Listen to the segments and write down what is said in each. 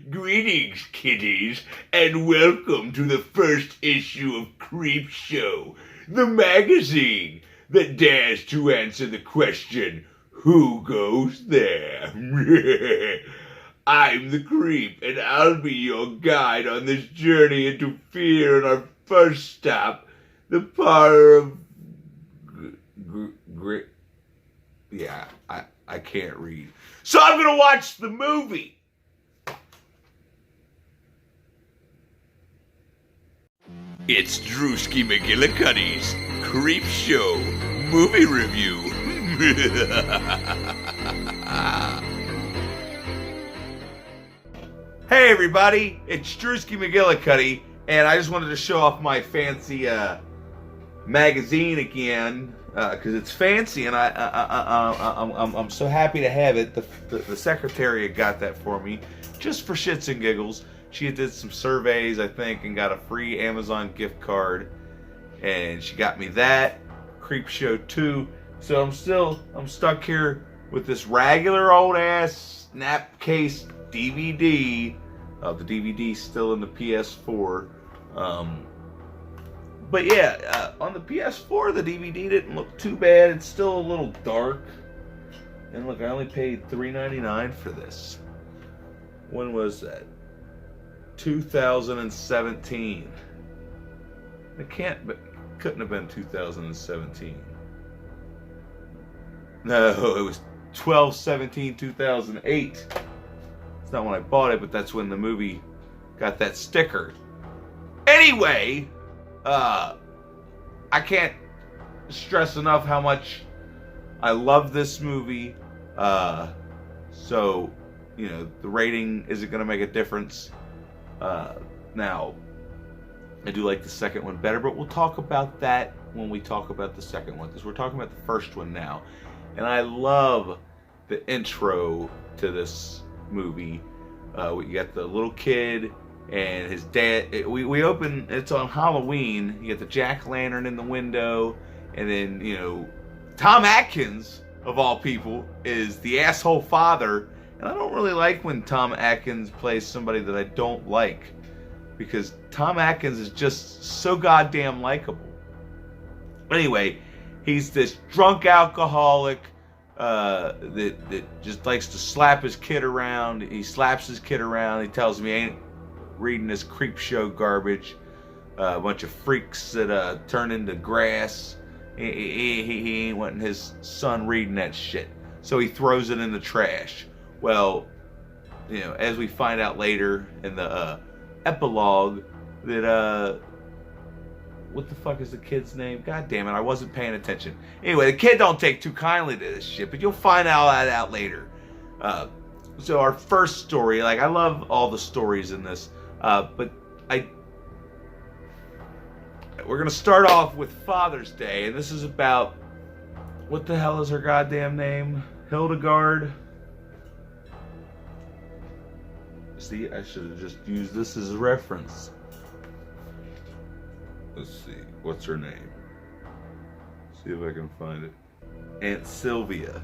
Greetings, kiddies, and welcome to the first issue of Creepshow, the magazine that dares to answer the question, who goes there? I'm the Creep, and I'll be your guide on this journey into fear on our first stop, the parlor of... Yeah, I can't read. So I'm going to watch the movie. It's Drewski McGillicuddy's Creepshow movie review. Hey everybody, it's Drewski McGillicuddy, and I just wanted to show off my fancy magazine again. Because it's fancy, and I'm so happy to have it. The secretary got that for me, just for shits and giggles. She did some surveys, I think, and got a free Amazon gift card, and she got me that Creepshow 2. So I'm stuck here with this regular old ass snapcase DVD. The DVD's still in the PS4. But yeah, on the PS4, the DVD didn't look too bad. It's still a little dark. And look, I only paid $3.99 for this. When was that? 2017. Couldn't have been 2017. No, it was 12/17/2008. It's not when I bought it, but that's when the movie got that sticker. Anyway, I can't stress enough how much I love this movie. So, you know, the rating isn't going to make a difference. Now, I do like the second one better, but we'll talk about that when we talk about the second one, because we're talking about the first one now. And I love the intro to this movie. You got the little kid and his dad. We open, it's on Halloween. You get the jack-o'-lantern in the window, and then, you know, Tom Atkins, of all people, is the asshole father. And I don't really like when Tom Atkins plays somebody that I don't like, because Tom Atkins is just so goddamn likable. Anyway, he's this drunk alcoholic that just likes to slap his kid around. He slaps his kid around. He tells me he ain't reading this Creepshow garbage. A bunch of freaks that turn into grass. He ain't wanting his son reading that shit. So he throws it in the trash. Well, you know, as we find out later in the epilogue, that what the fuck is the kid's name? God damn it, I wasn't paying attention. Anyway, the kid don't take too kindly to this shit, but you'll find all that out later. So our first story, like, I love all the stories in this, but we're gonna start off with Father's Day, and this is about, what the hell is her goddamn name? Hildegard? See, I should have just used this as a reference. Let's see, what's her name? See if I can find it. Aunt Sylvia.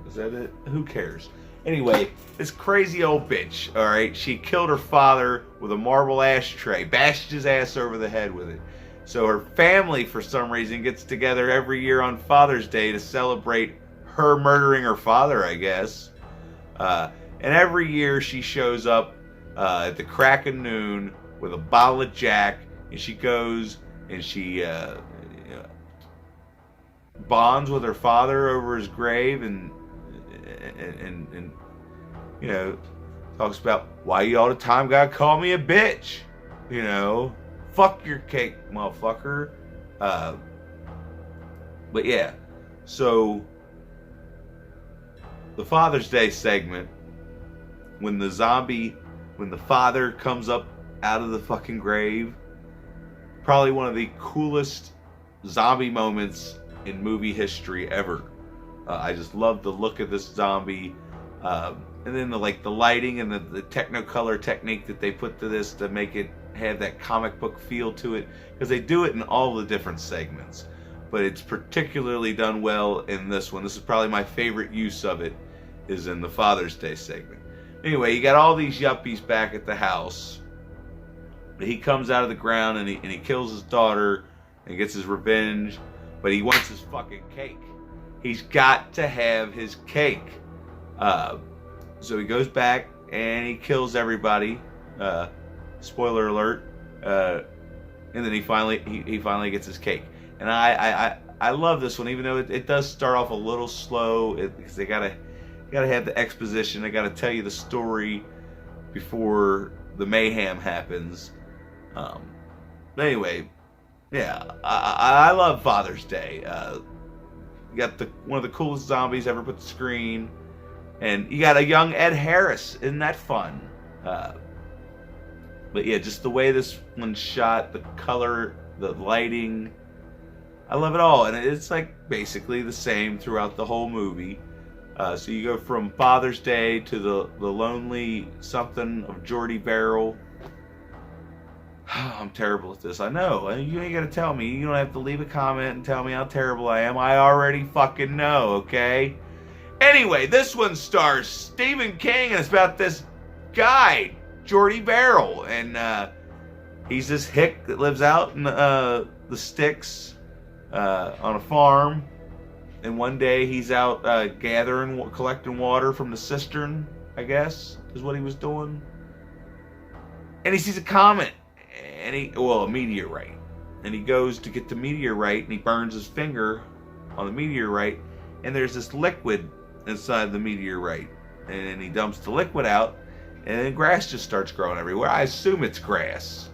Is that it? Who cares? Anyway, this crazy old bitch, alright, she killed her father with a marble ashtray, bashed his ass over the head with it. So her family, for some reason, gets together every year on Father's Day to celebrate her murdering her father, I guess. And every year she shows up at the crack of noon with a bottle of Jack, and she goes and she bonds with her father over his grave, and you know, talks about why you all the time gotta call me a bitch, you know, fuck your cake, motherfucker. But yeah, so the Father's Day segment, when the father comes up out of the fucking grave, probably one of the coolest zombie moments in movie history ever. I just love the look of this zombie, and then the lighting and the Technicolor technique that they put to this to make it have that comic book feel to it, because they do it in all the different segments, but it's particularly done well in this one. This is probably my favorite use of it, is in the Father's Day segment. Anyway, you got all these yuppies back at the house. He comes out of the ground and he kills his daughter and gets his revenge, but he wants his fucking cake. He's got to have his cake. So he goes back and he kills everybody. Spoiler alert. And then he finally gets his cake. And I love this one, even though it does start off a little slow, because they gotta have the exposition. They gotta tell you the story before the mayhem happens. But anyway, yeah, I love Father's Day. You got one of the coolest zombies ever put to screen, and you got a young Ed Harris. Isn't that fun? But yeah, just the way this one's shot, the color, the lighting, I love it all. And it's like basically the same throughout the whole movie. So you go from Father's Day to the lonely something of Jordy Verrill. I'm terrible at this. I know. You ain't gotta tell me. You don't have to leave a comment and tell me how terrible I am. I already fucking know, okay? Anyway, this one stars Stephen King, and it's about this guy, Jordy Verrill, and he's this hick that lives out in the sticks on a farm. And one day he's out collecting water from the cistern, I guess, is what he was doing. And he sees a comet, and a meteorite. And he goes to get the meteorite, and he burns his finger on the meteorite, and there's this liquid inside the meteorite. And he dumps the liquid out, and then grass just starts growing everywhere. I assume it's grass.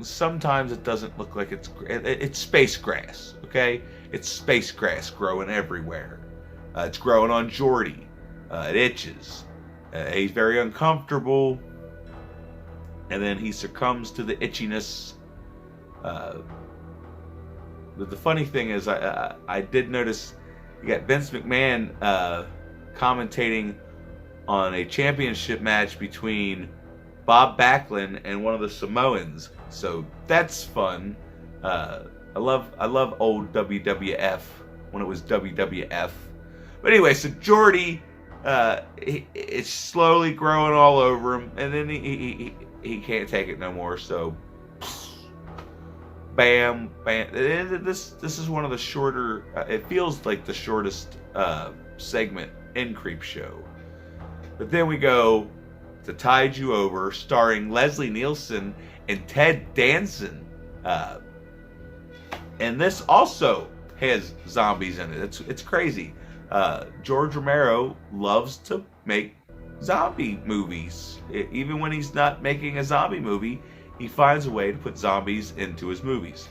Sometimes it doesn't look like it's space grass, okay? It's space grass growing everywhere. It's growing on Jordy. It itches. He's very uncomfortable, and then he succumbs to the itchiness. But the funny thing is, I did notice you got Vince McMahon commentating on a championship match between Bob Backlund and one of the Samoans. So that's fun. I love old WWF when it was WWF. But anyway, so Jordy, it's slowly growing all over him, and then he can't take it no more. So, bam, bam. This is one of the shorter. It feels like the shortest segment in Creepshow. But then we go to Tide You Over, starring Leslie Nielsen and Ted Danson. And this also has zombies in it. It's crazy. George Romero loves to make zombie movies. Even when he's not making a zombie movie, he finds a way to put zombies into his movies.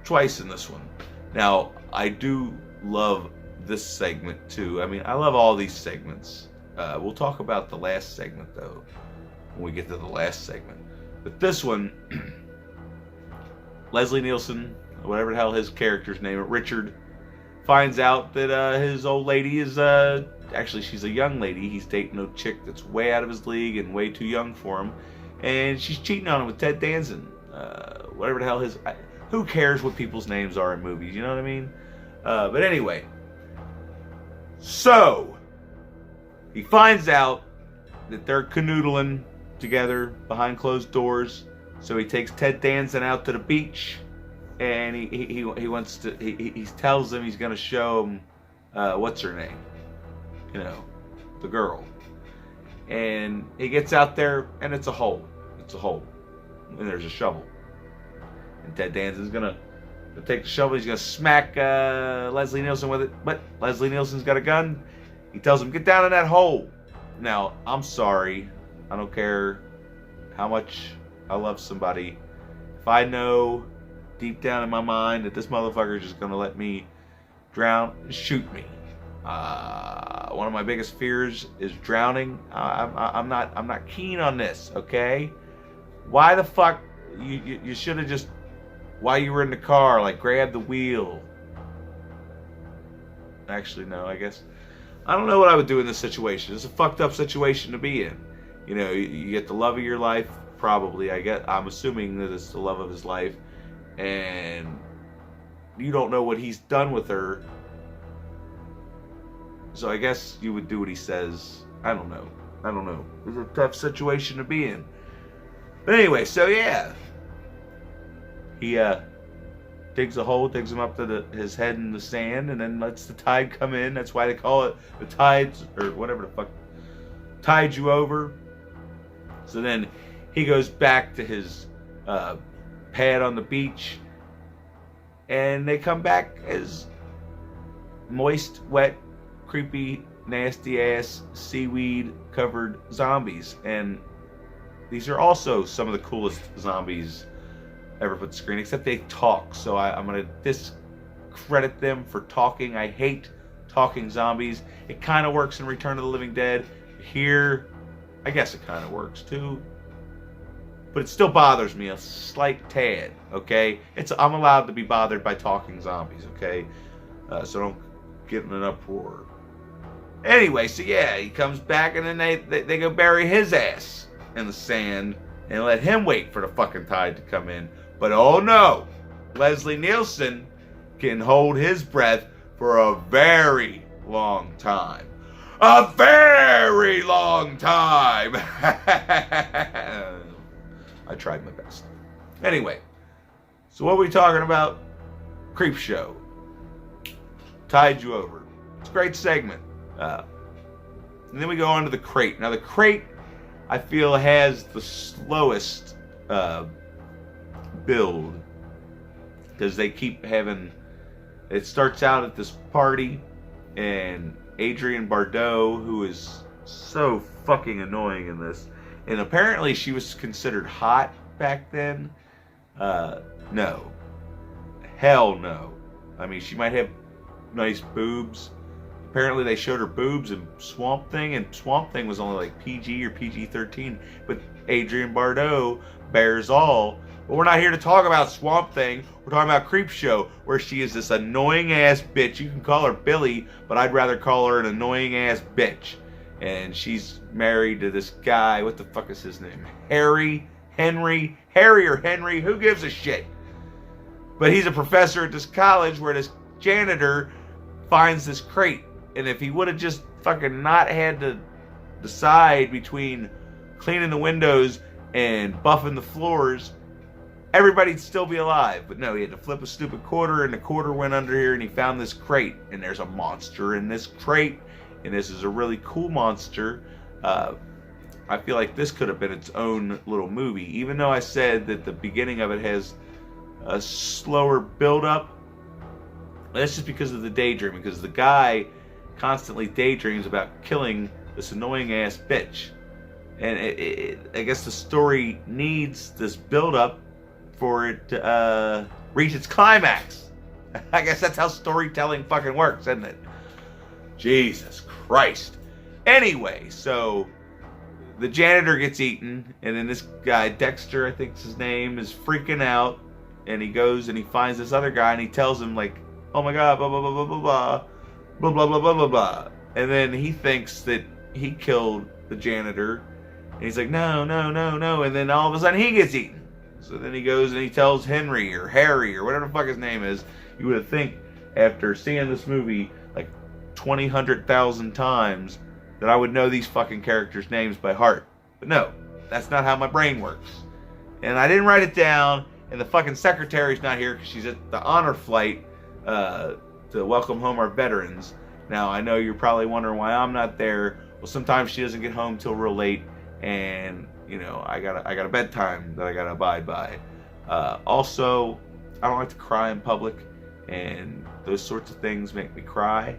Twice in this one. Now, I do love this segment too. I mean, I love all these segments. We'll talk about the last segment though when we get to the last segment. But this one, Leslie Nielsen, whatever the hell his character's name, Richard, finds out that his old lady is actually she's a young lady. He's dating a chick that's way out of his league and way too young for him, and she's cheating on him with Ted Danson. Whatever the hell who cares what people's names are in movies? You know what I mean? But anyway. So, he finds out that they're canoodling together behind closed doors. So he takes Ted Danson out to the beach, and he wants to. He tells him he's going to show him what's her name, the girl. And he gets out there, and it's a hole. It's a hole, and there's a shovel. And Ted Danson's gonna take the shovel. He's gonna smack Leslie Nielsen with it, but Leslie Nielsen's got a gun. He tells him, "Get down in that hole." Now, I'm sorry. I don't care how much I love somebody. If I know deep down in my mind that this motherfucker is just gonna let me drown, shoot me. One of my biggest fears is drowning. I'm not keen on this. Okay, why the fuck you should have just, while you were in the car, like, grab the wheel. Actually, no, I guess I don't know what I would do in this situation. It's a fucked up situation to be in. You get the love of your life, probably. I'm assuming that it's the love of his life, and you don't know what he's done with her. So I guess you would do what he says. I don't know. It's a tough situation to be in. But anyway, so yeah. He digs a hole, digs him up to his head in the sand, and then lets the tide come in. That's why they call it the tides, or whatever the fuck, tide you over. So then he goes back to his pad on the beach, and they come back as moist, wet, creepy, nasty ass seaweed covered zombies. And these are also some of the coolest zombies ever put to screen, except they talk, so I'm gonna discredit them for talking. I hate talking zombies. It kind of works in Return of the Living Dead. Here, I guess it kind of works too, but it still bothers me a slight tad. Okay, I'm allowed to be bothered by talking zombies. Okay, so don't get in an uproar. Anyway, so yeah, he comes back, and then they go bury his ass in the sand and let him wait for the fucking tide to come in. But oh no, Leslie Nielsen can hold his breath for a very long time. A very long time. I tried my best. Anyway, so what are we talking about? Creepshow. Tide you over. It's a great segment. And then we go on to the crate. Now the crate, I feel, has the slowest build, because they keep having, it starts out at this party, and Adrienne Barbeau, who is so fucking annoying in this, and apparently she was considered hot back then. No, hell no. I mean, she might have nice boobs. Apparently they showed her boobs in Swamp Thing, and Swamp Thing was only like PG or PG-13, but Adrienne Barbeau bears all. But we're not here to talk about Swamp Thing. We're talking about Creepshow, where she is this annoying ass bitch. You can call her Billy, but I'd rather call her an annoying ass bitch. And she's married to this guy. What the fuck is his name? Harry or Henry? Who gives a shit? But he's a professor at this college where this janitor finds this crate. And if he would have just fucking not had to decide between cleaning the windows and buffing the floors, everybody'd still be alive. But no, he had to flip a stupid quarter, and the quarter went under here, and he found this crate, and there's a monster in this crate, and this is a really cool monster. I feel like this could have been its own little movie, even though I said that the beginning of it has a slower build-up. That's just because of the daydreaming, because the guy constantly daydreams about killing this annoying ass bitch. And I guess the story needs this build-up for it to reach its climax. I guess that's how storytelling fucking works, isn't it? Jesus Christ. Anyway, so the janitor gets eaten, and then this guy, Dexter, I think's his name, is freaking out, and he goes and he finds this other guy, and he tells him, like, oh my god, blah, blah, blah, blah, blah, blah, blah, blah, blah, blah, blah, blah. And then he thinks that he killed the janitor, and he's like, no, no, no, no, and then all of a sudden he gets eaten. So then he goes and he tells Henry or Harry or whatever the fuck his name is. You would think, after seeing this movie like 1,000 times, that I would know these fucking characters' names by heart. But no, that's not how my brain works. And I didn't write it down, and the fucking secretary's not here because she's at the honor flight to welcome home our veterans. Now, I know you're probably wondering why I'm not there. Well, sometimes she doesn't get home till real late, and you know, I got a bedtime that I gotta abide by. Also, I don't like to cry in public, and those sorts of things make me cry.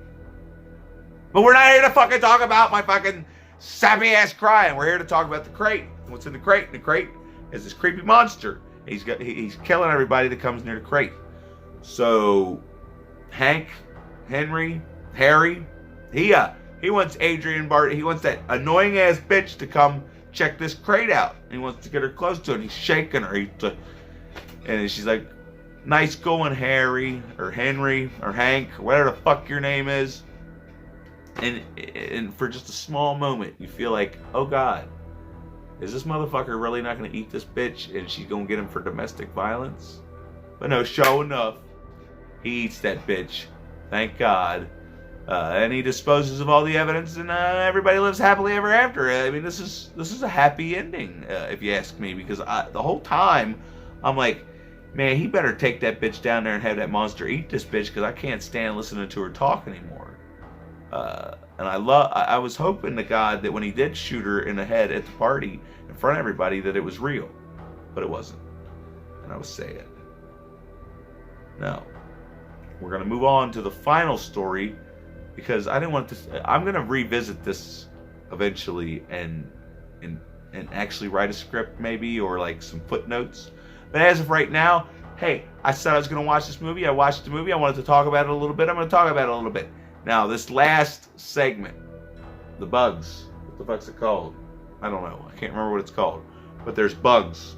But we're not here to fucking talk about my fucking sappy ass crying. We're here to talk about the crate. What's in the crate? The crate is this creepy monster. He's killing everybody that comes near the crate. So Hank, Henry, Harry, he wants Adrienne Barbeau. He wants that annoying ass bitch to come check this crate out. He wants to get her close to it. And he's shaking her. And she's like, nice going, Harry, or Henry, or Hank, or whatever the fuck your name is. And for just a small moment, you feel like, oh God, is this motherfucker really not going to eat this bitch, and she's going to get him for domestic violence? But no, sure enough, he eats that bitch. Thank God. And he disposes of all the evidence, and everybody lives happily ever after. I mean, this is a happy ending, if you ask me, because the whole time I'm like, man, he better take that bitch down there and have that monster eat this bitch, because I can't stand listening to her talk anymore. And I was hoping to God that when he did shoot her in the head at the party in front of everybody, that it was real, but it wasn't, and I was sad. Now, we're gonna move on to the final story, because I didn't want to. I'm gonna revisit this eventually and actually write a script maybe, or like some footnotes. But as of right now, hey, I said I was gonna watch this movie. I watched the movie. I wanted to talk about it a little bit. I'm gonna talk about it a little bit. Now, this last segment, the bugs. What the fuck's it called? I don't know. I can't remember what it's called. But there's bugs.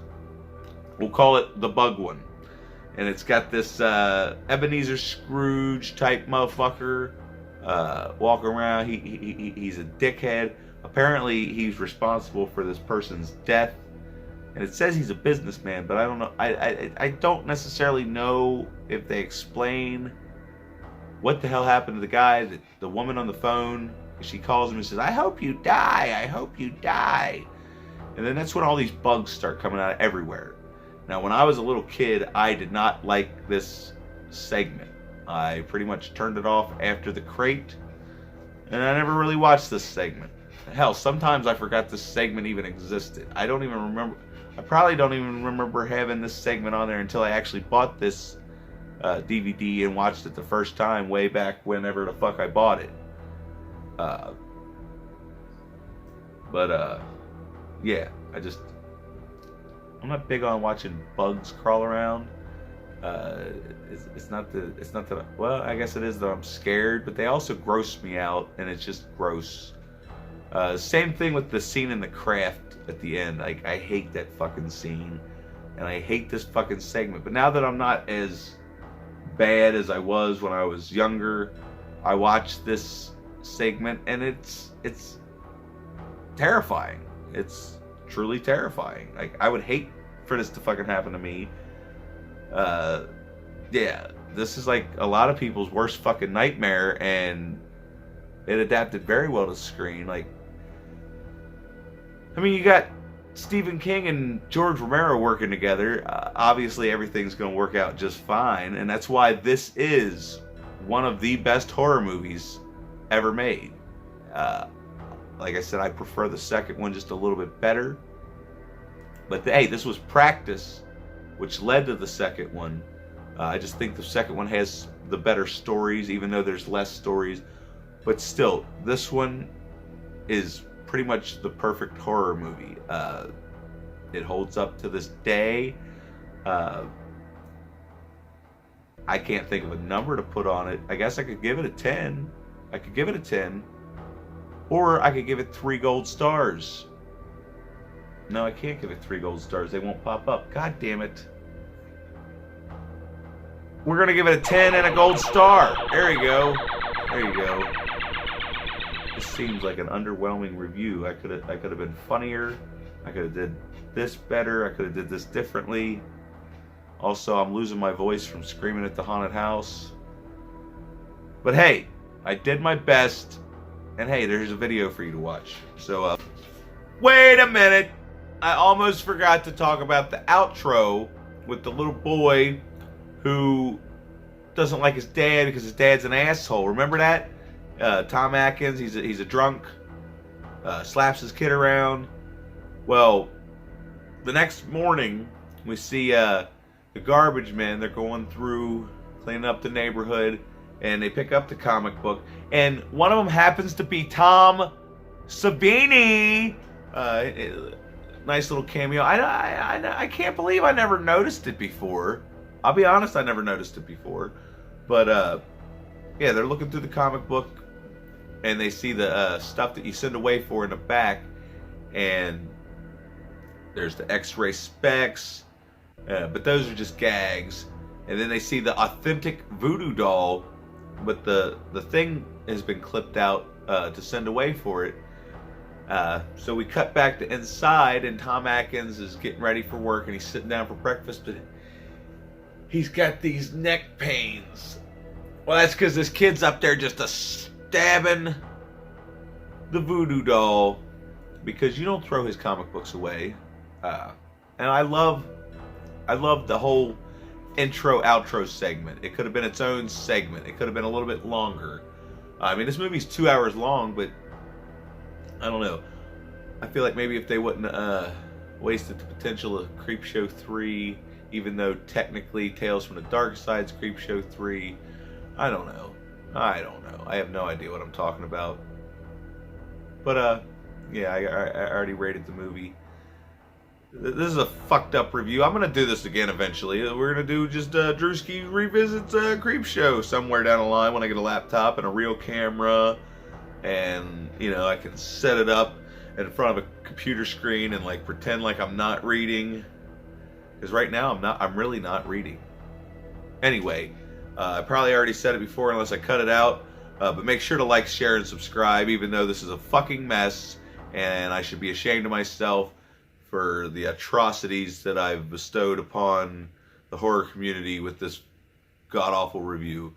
We'll call it the bug one. And it's got this Ebenezer Scrooge type motherfucker walking around. He's a dickhead. Apparently, he's responsible for this person's death. And it says he's a businessman, but I don't know. I don't necessarily know if they explain what the hell happened to the guy, the woman on the phone. She calls him and says, "I hope you die. I hope you die." And then that's when all these bugs start coming out everywhere. Now, when I was a little kid, I did not like this segment. I pretty much turned it off after the crate, and I never really watched this segment. Hell, sometimes I forgot this segment even existed. I don't even remember. I probably don't even remember having this segment on there until I actually bought this DVD and watched it the first time way back whenever the fuck I bought it. Yeah, I'm not big on watching bugs crawl around. It's not that. Well, I guess it is that I'm scared, but they also gross me out, and it's just gross. Same thing with the scene in The Craft at the end. Like, I hate that fucking scene, and I hate this fucking segment. But now that I'm not as bad as I was when I was younger, I watched this segment, and it's terrifying. It's truly terrifying. Like, I would hate for this to fucking happen to me. Yeah, this is like a lot of people's worst fucking nightmare, and it adapted very well to screen. Like, I mean, you got Stephen King and George Romero working together. Obviously, everything's going to work out just fine, and that's why this is one of the best horror movies ever made. Like I said, I prefer the second one just a little bit better. But hey, this was practice, which led to the second one. I just think the second one has the better stories, even though there's less stories. But still, this one is pretty much the perfect horror movie. It holds up to this day. I can't think of a number to put on it. I guess I could give it a 10. I could give it a 10. Or I could give it 3 gold stars. No, I can't give it 3 gold stars. They won't pop up. God damn it. We're going to give it a 10 and a gold star. There you go. There you go. This seems like an underwhelming review. I could have been funnier. I could have did this better. I could have did this differently. Also, I'm losing my voice from screaming at the haunted house. But hey, I did my best. And hey, there's a video for you to watch. So, wait a minute. I almost forgot to talk about the outro with the little boy who doesn't like his dad because his dad's an asshole. Remember that? Tom Atkins, he's a drunk, slaps his kid around. Well, the next morning, we see the garbage men. They're going through, cleaning up the neighborhood, and they pick up the comic book. And one of them happens to be Tom Savini. Nice little cameo. I can't believe I never noticed it before. I'll be honest, I never noticed it before. But, yeah, they're looking through the comic book, and they see the stuff that you send away for in the back. And there's the x-ray specs, but those are just gags. And then they see the authentic voodoo doll, but the thing has been clipped out to send away for it. So we cut back to inside, and Tom Atkins is getting ready for work, and he's sitting down for breakfast, but he's got these neck pains. Well, that's because this kid's up there just stabbing the voodoo doll because you don't throw his comic books away. And I love the whole intro outro segment. It could have been its own segment. It could have been a little bit longer. I mean, this movie's 2 hours long, but I don't know. I feel like maybe if they wouldn't wasted the potential of Creepshow 3, even though technically Tales from the Dark Side's Creepshow 3, I don't know. I have no idea what I'm talking about. But yeah, I already rated the movie. This is a fucked up review. I'm gonna do this again eventually. We're gonna do just Drewski revisits Creepshow somewhere down the line when I get a laptop and a real camera, and you know I can set it up in front of a computer screen and like pretend like I'm not reading. Because right now I'm really not reading. Anyway, I probably already said it before unless I cut it out. But make sure to like, share, and subscribe, even though this is a fucking mess and I should be ashamed of myself for the atrocities that I've bestowed upon the horror community with this god-awful review.